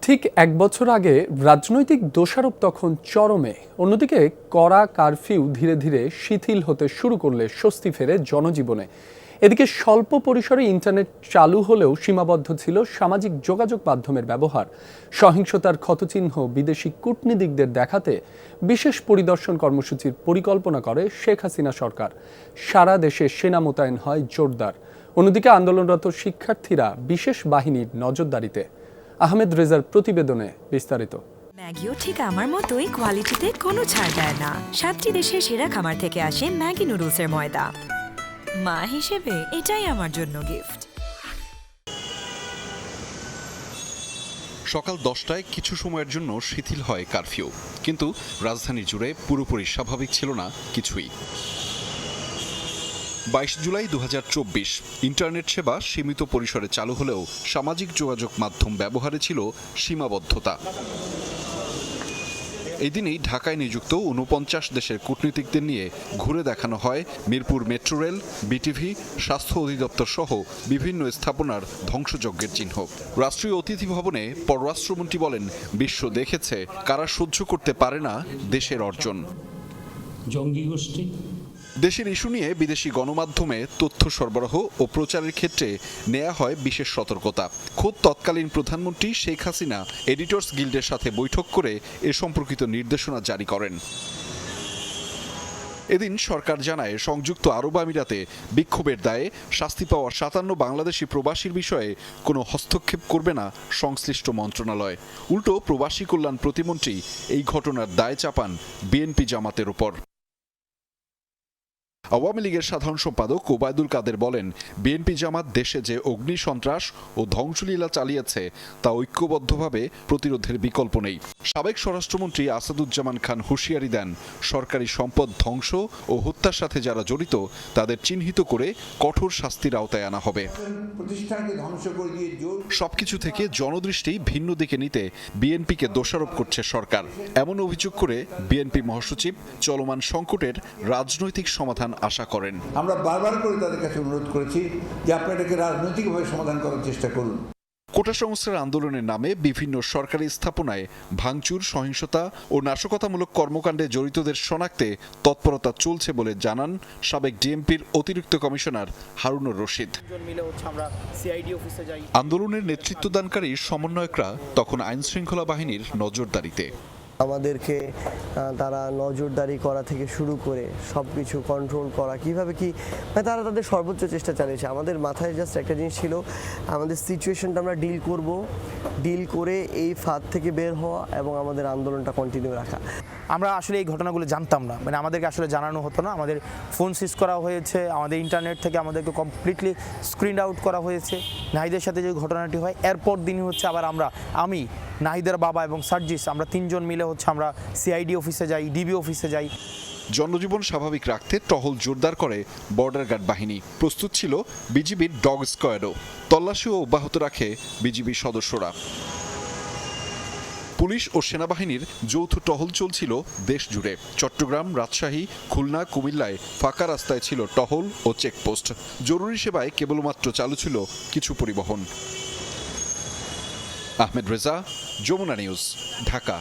ঠিক এক বছর আগে রাজনৈতিক দোষারোপ তখন চরমে। অন্যদিকে কড়া কারফিউ ধীরে ধীরে শিথিল হতে শুরু করলে স্বস্তি ফেরে জনজীবনে। এদিকে স্বল্প পরিসরে ইন্টারনেট চালু হলেও সীমাবদ্ধ ছিল সামাজিক যোগাযোগ মাধ্যমের ব্যবহার। সহিংসতার ক্ষতচিহ্ন বিদেশি কূটনীতিকদের দেখাতে বিশেষ পরিদর্শন কর্মসূচির পরিকল্পনা করে শেখ হাসিনা সরকার। সারা দেশে সেনা মোতায়েন হয় জোরদার। অন্যদিকে আন্দোলনরত শিক্ষার্থীরা বিশেষ বাহিনীর নজরদারিতে। আহমেদ রেজার প্রতিবেদনে বিস্তারিত। ম্যাগিও ঠিক আমার মতোই কোয়ালিটিতে কোনো ছাড় দেয় না। 7টি দেশের সেরা খামার থেকে আসে ম্যাগি নুডলসের ময়দা। মা হিসেবে এটাই আমার জন্য গিফট। সকাল 10টায় কিছু সময়ের জন্য শিথিল হয় কারফিউ, কিন্তু রাজধানী জুড়ে পুরোপুরি স্বাভাবিক ছিল না কিছুই। 22 জুলাই 2024 ইন্টারনেট সেবা সীমিত পরিসরে চালু হলেও সামাজিক যোগাযোগ মাধ্যম ব্যবহারে ছিল সীমাবদ্ধতা। এই দিনেই ঢাকায় নিযুক্ত 49 দেশের কূটনীতিকদের নিয়ে ঘুরে দেখানো হয় মিরপুর মেট্রো রেল, বিটিভি, স্বাস্থ্য অধিদপ্তর সহ বিভিন্ন স্থাপনার ধ্বংসযজ্ঞের চিহ্ন। রাষ্ট্রীয় অতিথি ভবনে পররাষ্ট্রমন্ত্রী বলেন, বিশ্ব দেখেছে কারা সহ্য করতে পারে না দেশের অর্জন। জঙ্গি গোষ্ঠী দেশের ইস্যু নিয়ে বিদেশি গণমাধ্যমে তথ্য সরবরাহ ও প্রচারের ক্ষেত্রে নেওয়া হয় বিশেষ সতর্কতা। খোদ তৎকালীন প্রধানমন্ত্রী শেখ হাসিনা এডিটর্স গিল্ডের সাথে বৈঠক করে এ সম্পর্কিত নির্দেশনা জারি করেন। এদিন সরকার জানায়, সংযুক্ত আরব আমিরাতে বিক্ষোভের দায়ে শাস্তি পাওয়া 57 বাংলাদেশি প্রবাসীর বিষয়ে কোনো হস্তক্ষেপ করবে না সংশ্লিষ্ট মন্ত্রণালয়। উল্টো প্রবাসী কল্যাণ প্রতিমন্ত্রী এই ঘটনার দায় চাপান বিএনপি জামাতের উপর। আওয়ামী লীগের সাধারণ সম্পাদক ওবায়দুল কাদের বলেন, বিএনপি জামাত দেশে যে অগ্নি সন্ত্রাস ও ধ্বংসলীলা চালিয়েছে তা ঐক্যবদ্ধভাবে প্রতিরোধের বিকল্প নেই। সাবেক স্বরাষ্ট্রমন্ত্রী আসাদুজ্জামান খান হুঁশিয়ারি দেন, সরকারি সম্পদ ধ্বংস ও হত্যার সাথে যারা জড়িত তাদের চিহ্নিত করে কঠোর শাস্তির আওতায় আনা হবে। সবকিছু থেকে জনদৃষ্টি ভিন্ন দিকে নিতে বিএনপিকে দোষারোপ করছে সরকার, এমন অভিযোগ করে বিএনপি মহাসচিব চলমান সংকটের রাজনৈতিক সমাধান আশা করেন। আমরা বারবার করে তাদের কাছে অনুরোধ করেছি যে আপনারা এটাকে রাজনৈতিকভাবে সমাধান করার চেষ্টা করুন। কোটা সংস্কার আন্দোলনের নামে বিভিন্ন সরকারি স্থাপনায় ভাঙচুর, সহিংসতা ও নাশকতামূলক কর্মকাণ্ডে জড়িতদের শনাক্তে তৎপরতা চলছে বলে জানান সাবেক ডিএমপির অতিরিক্ত কমিশনার হারুনুর রশিদ। আন্দোলনের নেতৃত্বদানকারী সমন্বয়করা তখন আইনশৃঙ্খলা বাহিনীর নজরদারিতে। আমাদেরকে তারা নজরদারি করা থেকে শুরু করে সব কিছু কন্ট্রোল করা, কীভাবে কি তারা তাদের সর্বোচ্চ চেষ্টা চালিয়েছে। আমাদের মাথায় জাস্ট একটা জিনিস ছিল, আমাদের সিচুয়েশনটা আমরা ডিল করে এই ফাঁদ থেকে বের হওয়া এবং আমাদের আন্দোলনটা কন্টিনিউ রাখা। আমরা আসলে এই ঘটনাগুলো জানতাম না, আমাদেরকে আসলে জানানো হতো না। আমাদের ফোন সিজ করা হয়েছে, আমাদের ইন্টারনেট থেকে আমাদেরকে কমপ্লিটলি স্ক্রিন আউট করা হয়েছে। নাহিদের সাথে যে ঘটনাটি হয় এরপর দিনই হচ্ছে আবার আমি নাহিদের বাবা এবং সার্জিস আমরা 3 জন মিলে আমরা সিআইডি অফিসে যাই, ডিবি অফিসে যাই। জনজীবন স্বাভাবিক রাখতে টহল জোরদার করে বর্ডার গার্ড বাহিনী। প্রস্তুত ছিল বিজিবির ডগ স্কোয়াডও। তল্লাশিও অব্যাহত রাখে বিজিবির সদস্যরা। পুলিশ ও সেনাবাহিনীর যৌথ টহল চলছিল দেশ জুড়ে। চট্টগ্রাম, রাজশাহী, খুলনা, কুমিল্লায় ফাঁকা রাস্তায় ছিল টহল ও চেকপোস্ট। জরুরি সেবায় কেবলমাত্র চালু ছিল কিছু পরিবহন। আহমেদ রেজা, যমুনা নিউজ, ঢাকা।